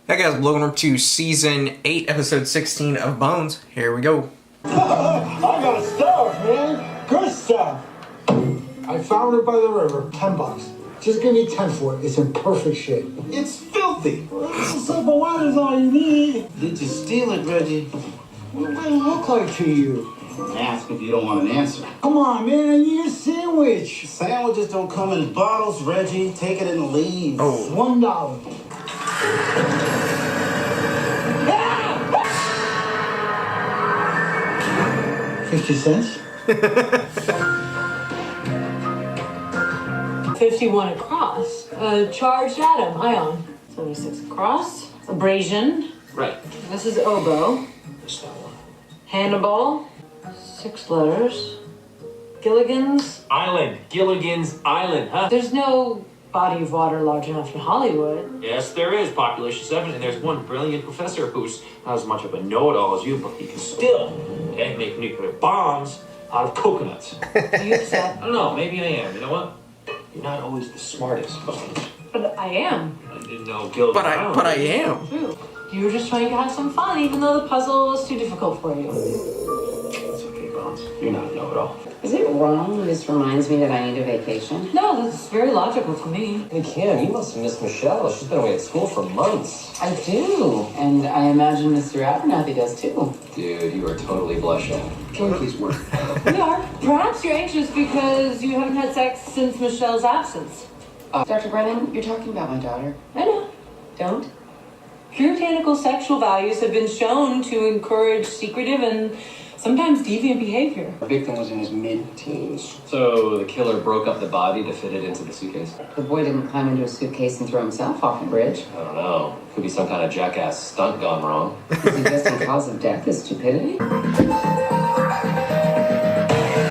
Hey guys, welcome to Season 8, Episode 16 of Bones. Here we go. I got stuff, man. Good stuff. I found it by the river. $10. Just give me 10 for it. It's in perfect shape. It's filthy. Simple water is all you need. Did you steal it, Reggie? What does it look like to you? Ask if you don't want an answer. Come on, man. I need a sandwich. Sandwiches don't come in bottles, Reggie. Take it and leave. Oh. $1. 50 cents? 51 across. Charged atom, ion. 76 across. Abrasion. Right. This is oboe. What's that one? Hannibal. 6 letters. Gilligan's. Island. Gilligan's Island, huh? There's no body of water large enough in Hollywood. Yes, there is. Population 7, and there's one brilliant professor who's not as much of a know-it-all as you, but he can still make nuclear bombs out of coconuts. Do you accept? I don't know. Maybe I am. You know what? You're not always the smartest, Bones. But I am. I didn't know Gilligan's Island. But I am. True. You were just trying to have some fun, even though the puzzle was too difficult for you. It's okay, Bones. You're not a know-it-all. Is it wrong when this reminds me that I need a vacation? No, that's very logical to me. Hey, Cam, you must have missed Michelle. She's been away at school for months. I do, and I imagine Mr. Abernathy does too. Dude, you are totally blushing. Can we please work? We are. Perhaps you're anxious because you haven't had sex since Michelle's absence. Dr. Brennan, you're talking about my daughter. I know. Don't? Puritanical sexual values have been shown to encourage secretive and sometimes deviant behavior. The victim was in his mid-teens. So the killer broke up the body to fit it into the suitcase? The boy didn't climb into a suitcase and throw himself off the bridge. I don't know. Could be some kind of jackass stunt gone wrong. Suggesting cause of death is stupidity?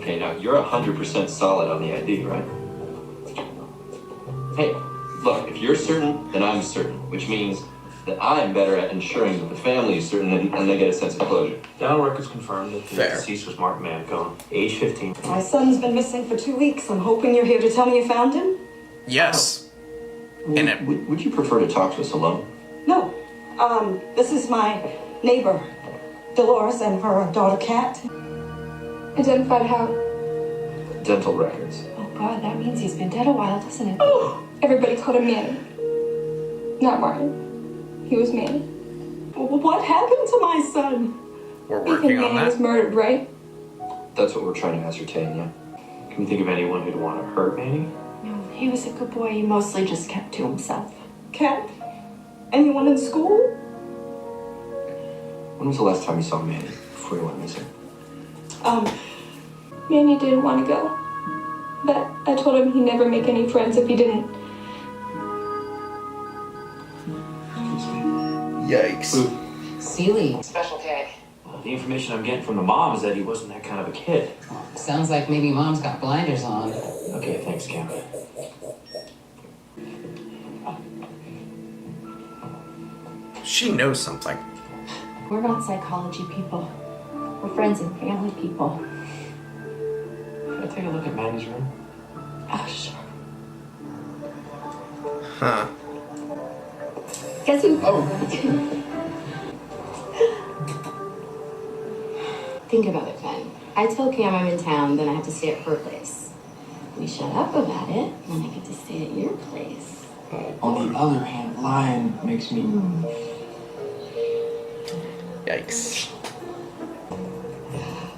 Okay, now you're 100% solid on the ID, right? Hey, look, if you're certain, then I'm certain, which means that I'm better at ensuring that the family is certain and they get a sense of closure. Dental records confirmed that the Fair. deceased was Mark Mancone, age 15. My son's been missing for 2 weeks. I'm hoping you're here to tell me you found him. Yes. And it, Would you prefer to talk to us alone? No. This is my neighbor, Dolores, and her daughter, Kat. Identified how? Dental records. Oh God, that means he's been dead a while, doesn't it? Oh, everybody called him Manny. Not Martin. He was Manny. What happened to my son? we're You think working on Manny was that. murdered, right? That's what we're trying to ascertain, yeah. Can you think of anyone who'd want to hurt Manny? No, he was a good boy. He mostly just kept to himself. Kat? Anyone in school? When was the last time you saw Manny before he went missing? Manny didn't want to go. But I told him he'd never make any friends if he didn't. Yikes. Seeley. Special K. The information I'm getting from the mom is that he wasn't that kind of a kid. Sounds like maybe Mom's got blinders on. Okay, thanks, Cam. She knows something. We're not psychology people. We're friends and family people. Can I take a look at Manny's room? Oh, sure. Huh. Guess who? Think about it, Ben. I tell Cam I'm in town, then I have to stay at her place. We shut up about it, then I get to stay at your place. On the other hand, lying makes me... Yikes.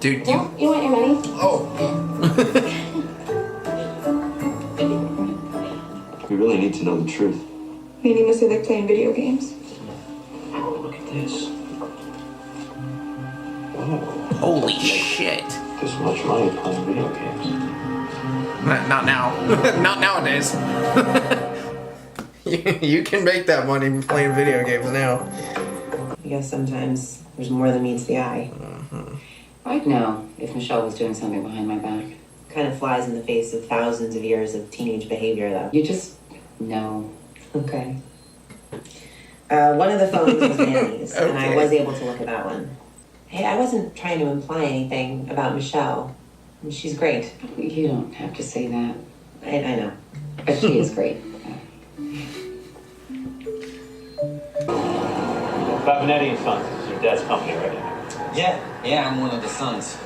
Dude, You want your money? We really need to know the truth. Manny must have like playing video games. Oh, look at this. holy shit. This much money playing video games. Not now. Not nowadays. You can make that money playing video games now. I guess sometimes there's more than meets the eye. I'd know if Michelle was doing something behind my back. Kind of flies in the face of thousands of years of teenage behavior, though. You just know. Okay. One of the phones was Manny's, Okay. and I was able to look at that one. Hey, I wasn't trying to imply anything about Michelle. She's great. You don't have to say that. I know. But she is great. Benetti and Sons is your dad's company, right? Yeah, I'm one of the sons.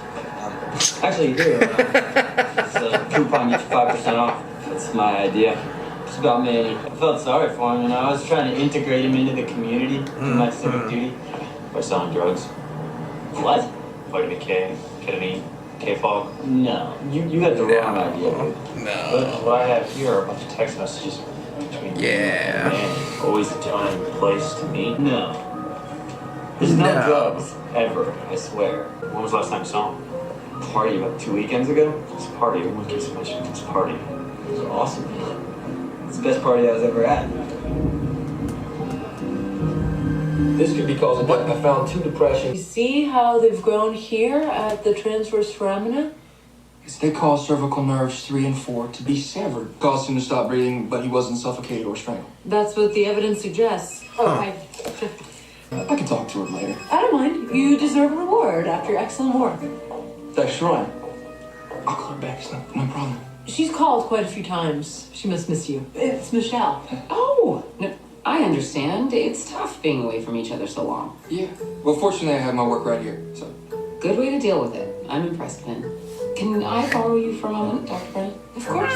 Actually, here, it's a coupon gets you 5% off. That's my idea. It's about me. I felt sorry for him, I was trying to integrate him into the community, do my civic duty. By selling drugs. What? Vitamin K, ketamine, K-fog. No, you got the wrong idea, dude. But what I have here are a bunch of text messages between you and Manny. Always the time and place to meet. No. There's no drugs, ever, I swear. When was the last time you saw him? Party about 2 weekends ago? This party, everyone keeps mentioning this party. It was awesome. It's the best party I was ever at. This could be cause of death. I found 2 depression. You see how they've grown here at the transverse foramina? They caused cervical nerves 3 and 4 to be severed. Caused him to stop breathing, but he wasn't suffocated or strangled. That's what the evidence suggests. I can talk to her later. I don't mind. You deserve a reward after your excellent work. Thanks, Ryan. I'll call her back. It's no problem. She's called quite a few times. She must miss you. It's Michelle. Oh, no, I understand. It's tough being away from each other so long. Yeah. Well, fortunately, I have my work right here, so. Good way to deal with it. I'm impressed, Ben. Can I borrow you for a moment, Dr. Brennan? Of course.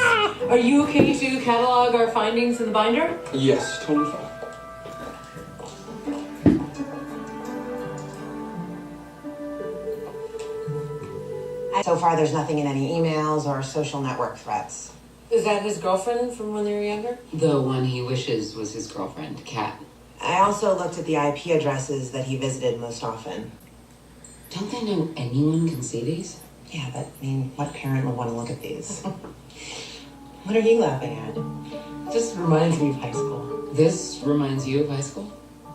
Are you okay to catalog our findings in the binder? Yes, totally fine. So far, there's nothing in any emails or social network threats. Is that his girlfriend from when they were younger? The one he wishes was his girlfriend, Kat. I also looked at the IP addresses that he visited most often. Don't they know anyone can see these? Yeah, but I mean, what parent would want to look at these? What are you laughing at? Just reminds me of high school. This reminds you of high school?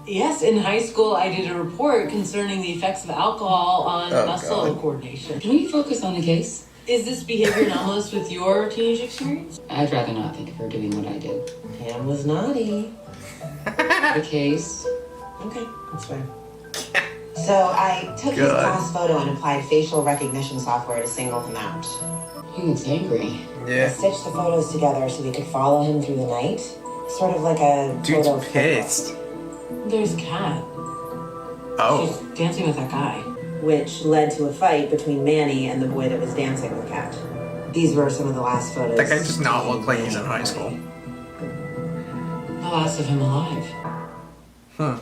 Yes, in high school I did a report concerning the effects of alcohol on muscle coordination. Can we focus on the case? Is this behavior anomalous with your teenage experience? I'd rather not think of her doing what I did. Pam was naughty. The case. Okay, that's fine. So I took his class photo and applied facial recognition software to single him out. He looks angry. I stitched the photos together so we could follow him through the night. Sort of like a Dude's photo pissed. There's Kat. Oh. She's dancing with that guy. Which led to a fight between Manny and the boy that was dancing with Kat. These were some of the last photos. That guy does not look like he's in high school. The last of him alive. Huh.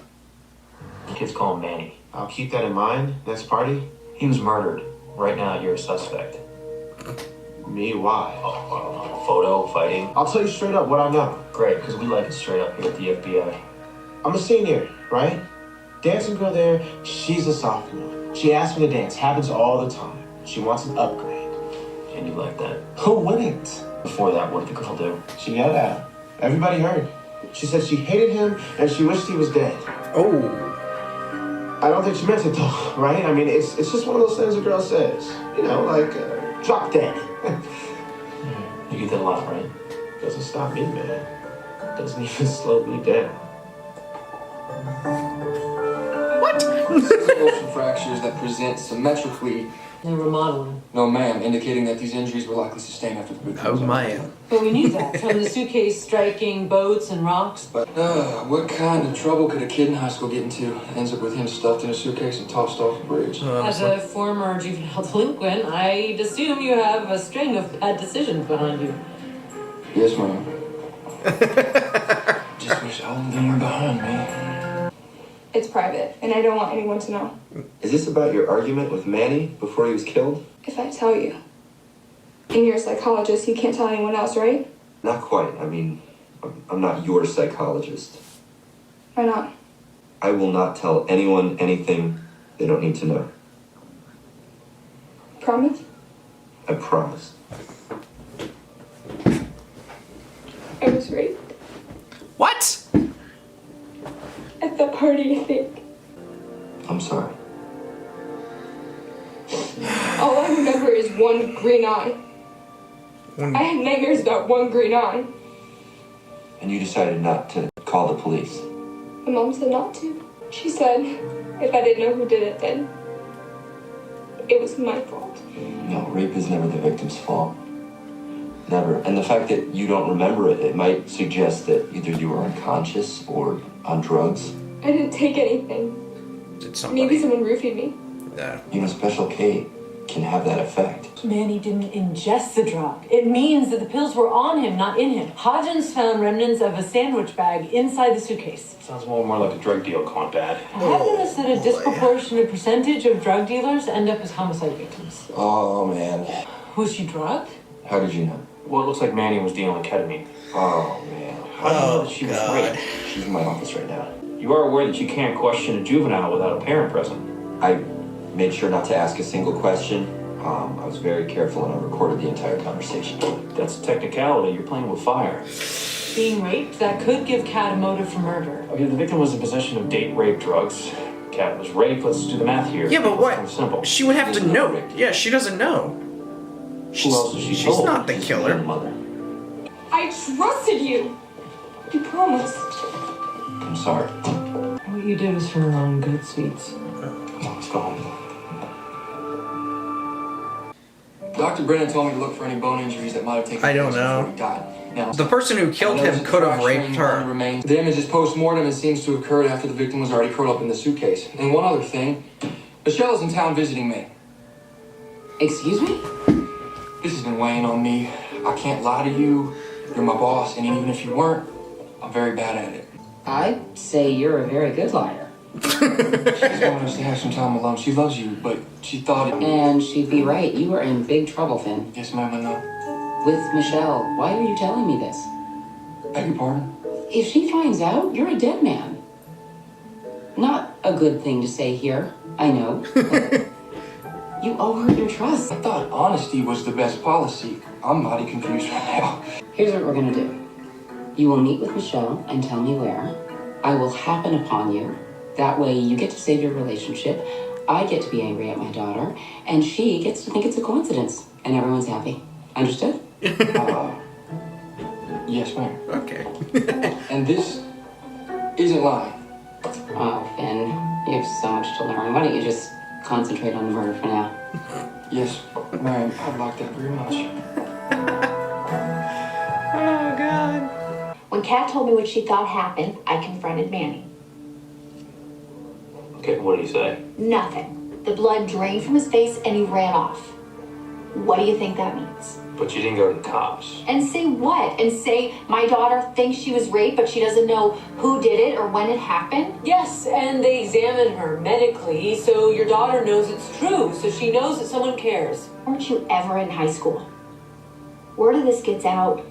Kids call him Manny. I'll keep that in mind. Next party, he was murdered. Right now, you're a suspect. Me? Why? Oh, I don't know. Photo, fighting. I'll tell you straight up what I know. Great, because we like it straight up here at the FBI. I'm a senior, right? Dancing girl there, she's a sophomore. She asked me to dance. Happens all the time. She wants an upgrade. And you like that? Who wouldn't? Before that, what did the girl do? She yelled at him. Everybody heard. She said she hated him and she wished he was dead. Oh. I don't think she meant it though, right? I mean, it's just one of those things a girl says. You know, like, drop dead. You get that a lot, right? Doesn't stop me, man. Doesn't even slow me down. What? Motion fractures that present symmetrically. They're remodeling. No, ma'am, indicating that these injuries were likely sustained after the boot. Oh, man. But we knew that from the suitcase striking boats and rocks. But, what kind of trouble could a kid in high school get into? Ends up with him stuffed in a suitcase and tossed off a bridge. As a former juvenile delinquent, I'd assume you have a string of bad decisions behind you. Yes, ma'am. Just wish all of them were behind me. It's private, and I don't want anyone to know. Is this about your argument with Manny before he was killed? If I tell you. And you're a psychologist, you can't tell anyone else, right? Not quite. I mean, I'm not your psychologist. Why not? I will not tell anyone anything they don't need to know. Promise? I promise. I was raped. What? At the party, I think. I'm sorry. All I remember is one green eye. I had nightmares about one green eye. And you decided not to call the police. My mom said not to. She said if I didn't know who did it, then it was my fault. No, rape is never the victim's fault. Never. And the fact that you don't remember it, it might suggest that either you were unconscious or on drugs. I didn't take anything. Did somebody? Maybe someone roofied me. No. You know, Special K can have that effect. Manny didn't ingest the drug. It means that the pills were on him, not in him. Hodgins found remnants of a sandwich bag inside the suitcase. Sounds more and more like a drug deal gone bad. I have noticed that a disproportionate percentage of drug dealers end up as homicide victims. Oh, man. Was she drugged? How did you know? Well, it looks like Manny was dealing ketamine. Oh, man. How do you know that she was raped? She's in my office right now. You are aware that you can't question a juvenile without a parent present. I made sure not to ask a single question. I was very careful and I recorded the entire conversation. That's a technicality. You're playing with fire. Being raped? That could give Kat a motive for murder. Okay, the victim was in possession of date rape drugs. Kat was raped. Let's do the math here. Yeah, but what? Simple. She would have to know. Yeah, she doesn't know. Who else is she She's told? not the killer. Mother. I trusted you. You promised. I'm sorry. What you did was for your own good, Sweets. Let's go home. Dr. Brennan told me to look for any bone injuries that might have taken I don't place know. before he died. Now, The person who killed him could have raped her. Remains. The damage is post-mortem and seems to have occurred after the victim was already curled up in the suitcase. And one other thing, Michelle is in town visiting me. Excuse me? This has been weighing on me. I can't lie to you. You're my boss, and even if you weren't, I'm very bad at it. I'd say you're a very good liar. She just wanted us to have some time alone. She loves you, but she thought it... And she'd be right. You are in big trouble, Finn. Yes, ma'am, I know. With Michelle. Why are you telling me this? Beg your pardon? If she finds out, you're a dead man. Not a good thing to say here, I know. But you owe her your trust. I thought honesty was the best policy. I'm mighty confused right now. Here's what we're gonna do. You will meet with Michelle and tell me where. I will happen upon you. That way you get to save your relationship. I get to be angry at my daughter. And she gets to think it's a coincidence. And everyone's happy. Understood? Yes, ma'am. Okay. And this isn't lying. Oh, Finn, you have so much to learn. Why don't you just concentrate on the murder for now? Yes, ma'am. I'd like that very much. Oh, God. When Kat told me what she thought happened, I confronted Manny. Okay, what did he say? Nothing. The blood drained from his face and he ran off. What do you think that means? But you didn't go to the cops. And say what? And say my daughter thinks she was raped, but she doesn't know who did it or when it happened? Yes, and they examined her medically, so your daughter knows it's true, so she knows that someone cares. Weren't you ever in high school? Word of this gets out.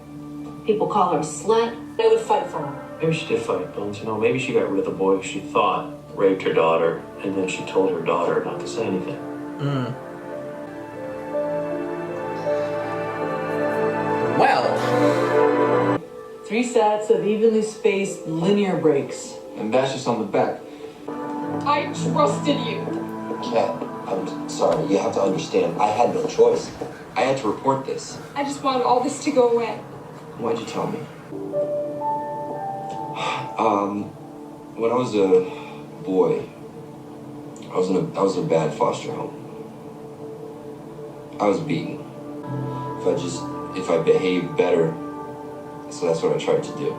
People call her a slut. They would fight for her. Maybe she did fight, Bones. You know, maybe she got rid of the boy she thought raped her daughter, and then she told her daughter not to say anything. Well. 3 sets of evenly spaced linear breaks. And that's just on the back. I trusted you. Kat, I'm sorry. You have to understand. I had no choice. I had to report this. I just wanted all this to go away. Why'd you tell me? When I was a boy, I was in a bad foster home. I was beaten. If I behaved better, so that's what I tried to do.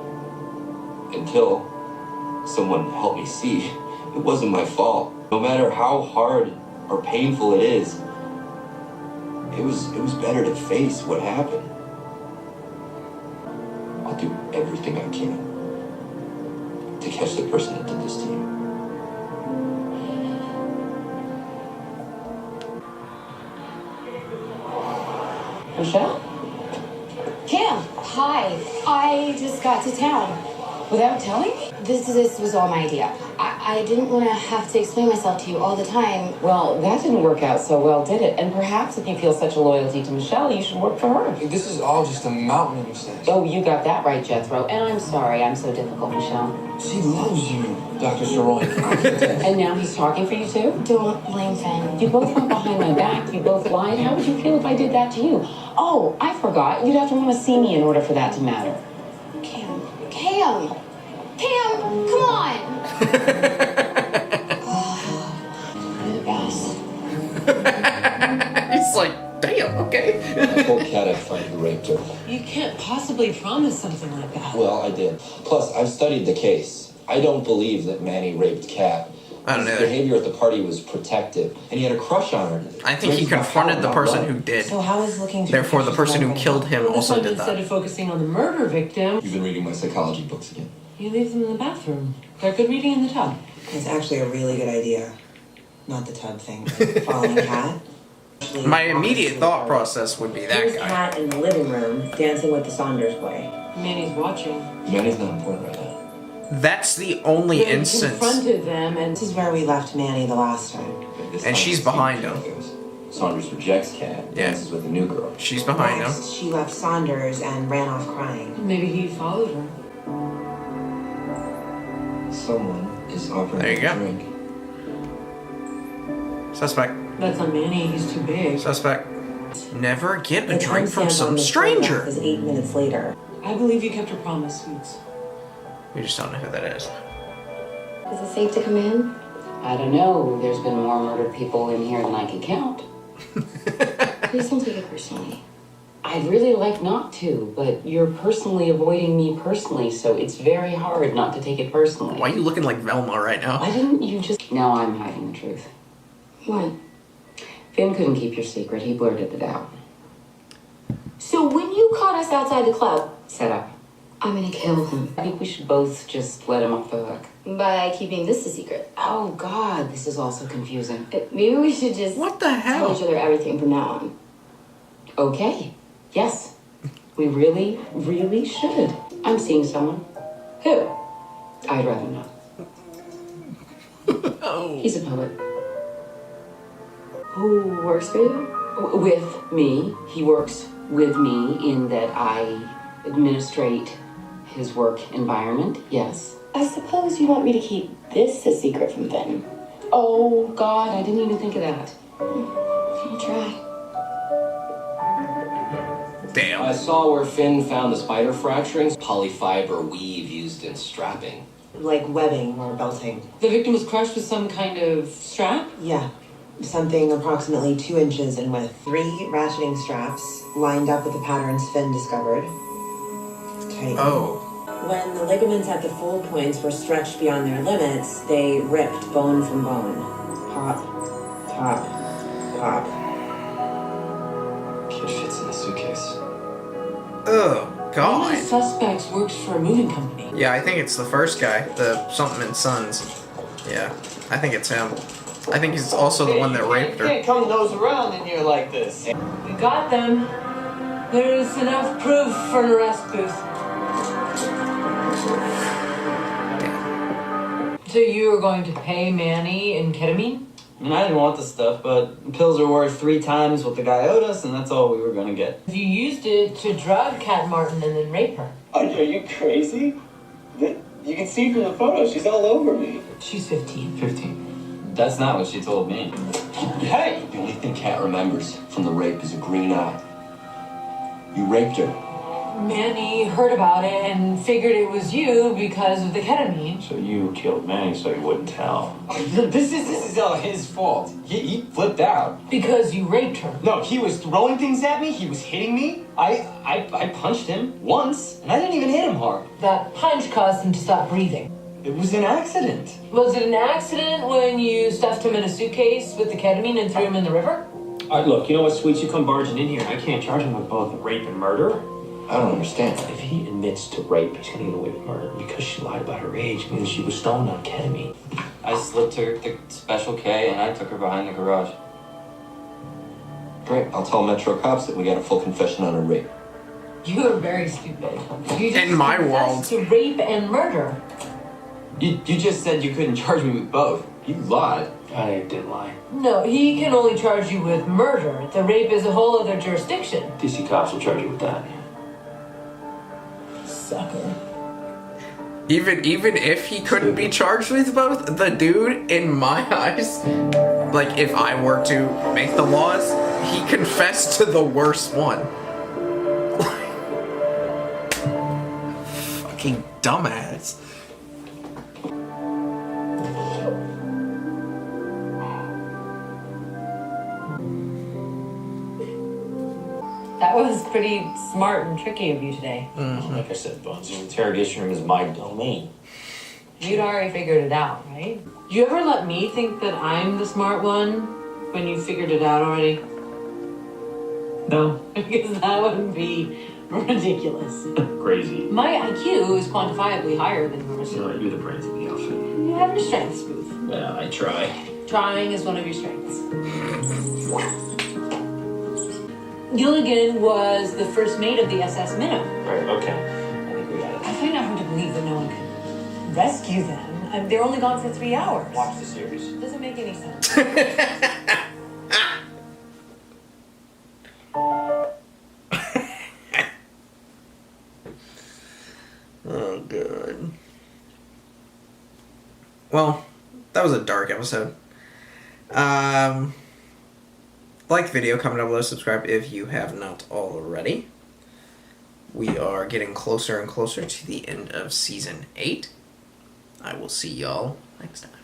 Until someone helped me see it wasn't my fault. No matter how hard or painful it is, it was better to face what happened. I'll do everything I can to catch the person that did this to you. Michelle? Kim, hi. I just got to town. Without telling me? This was all my idea. I didn't want to have to explain myself to you all the time. Well, that didn't work out so well, did it? And perhaps if you feel such a loyalty to Michelle, you should work for her. This is all just a mountain of mistakes. Oh, you got that right, Jethro. And I'm sorry I'm so difficult, Michelle. She loves you, Dr. Saroy. And now he's talking for you too? Don't blame Finn. You both went behind my back. You both lied. How would you feel if I did that to you? Oh, I forgot. You'd have to want to see me in order for that to matter. Cam, come on! You're the best. It's like, damn, okay. I told Kat I'd find who raped her. You can't possibly promise something like that. Well, I did. Plus, I've studied the case. I don't believe that Manny raped Kat. I don't know. His behavior at the party was protective, and he had a crush on her. I think he confronted the person who did. So how is looking to Therefore, the person who killed him also did Instead that. of focusing on the murder victim, You've been reading my psychology books again. you leave them in the bathroom. They're good reading in the tub. It's actually a really good idea. Not the tub thing, but following Kat. My immediate thought process would be that Here's guy. Kat in the living room dancing with the Saunders boy. Manny's watching. Manny's not important right now. That's the only They instance. confronted them, and This is where we left Manny the last time. And she's behind him. Saunders rejects Kat, dances with a new girl. She's behind him. Next, she left Saunders and ran off crying. maybe he followed her. Someone is offering There you a go. drink. Suspect. That's on Manny. He's too big. Suspect. Never get a The drink from timestamp on some this stranger. photograph is 8 minutes later. I believe you kept your promise, Sweets. We just don't know who that is. Is it safe to come in? I don't know. There's been more murdered people in here than I can count. Please don't take it personally. I'd really like not to, but you're personally avoiding me personally, so it's very hard not to take it personally. Why are you looking like Velma right now? Why didn't you just... Now I'm hiding the truth. What? Finn couldn't keep your secret. He blurted it out. So when you caught us outside the club, Set up. I'm gonna kill him. I think we should both just let him off the hook. By keeping this a secret. Oh, God, this is also confusing. Maybe we should just What the hell? tell each other everything from now on. Okay. Yes. We really, really should. I'm seeing someone. Who? I'd rather not. He's a poet. Who works for you? With me. He works with me in that I administrate his work environment, yes. I suppose you want me to keep this a secret from Finn. Oh, God, I didn't even think of that. I'll try. Damn. I saw where Finn found the spider fracturings. Polyfiber weave used in strapping. Like webbing or belting. The victim was crushed with some kind of strap? Yeah. Something approximately 2 inches in width. 3 ratcheting straps lined up with the patterns Finn discovered. Tight. Oh. When the ligaments at the fold points were stretched beyond their limits, they ripped bone from bone. Pop, pop, pop. Kid fits in the suitcase. Oh, One of God. the suspects works for a moving company. Yeah, I think it's the first guy, the something and Sons. Yeah, I think it's him. I think he's also the one that raped You her. can't come nose around in here like this. We got them. There's enough proof for an arrest booth. So you were going to pay Manny in ketamine? I mean, I didn't want the stuff, but pills are worth 3 times what the guy owed us, and that's all we were gonna get. You used it to drug Kat Martin and then rape her. Are you crazy? You can see from the photo, she's all over me. She's 15. 15. That's not what she told me. Hey! The only thing Kat remembers from the rape is a green eye. You raped her. Manny heard about it and figured it was you because of the ketamine. So you killed Manny so he wouldn't tell. This is all his fault. He flipped out. Because you raped her. No, he was throwing things at me. He was hitting me. I punched him once, and I didn't even hit him hard. That punch caused him to stop breathing. It was an accident. Was it an accident when you stuffed him in a suitcase with the ketamine and threw him in the river? All right, look, you know what, Sweets? You come barging in here. I can't charge him with both rape and murder. I don't understand. If he admits to rape, he's gonna get away with murder. Because she lied about her age, means she was stoned on ketamine. I slipped her the Special K, and I took her behind the garage. Great. I'll tell Metro cops that we got a full confession on her rape. You are very stupid. You just In my confessed to rape and murder. You just said you couldn't charge me with both. You lied. I didn't lie. No, he can only charge you with murder. The rape is a whole other jurisdiction. DC cops will charge you with that. Sucker. Even if he couldn't be charged with both, the dude, in my eyes, like if I were to make the laws, he confessed to the worst one. Fucking dumbass. That was pretty smart and tricky of you today. Like I said, Bones, the interrogation room is my domain. You'd already figured it out, right? Do you ever let me think that I'm the smart one when you figured it out already? No. Because that would be ridiculous. Crazy. My IQ is quantifiably higher than yours. You know what? You're the brains of the outfit. You have your strengths, Booth. Yeah, I try. Trying is one of your strengths. Gilligan was the first mate of the SS Minnow. Right, okay. I think we got it. I find it hard to believe that no one could rescue them. They're only gone for 3 hours. Watch the series. Doesn't make any sense. Oh, good. Well, that was a dark episode. Like the video, comment down below, subscribe if you have not already. We are getting closer and closer to the end of Season 8. I will see y'all next time.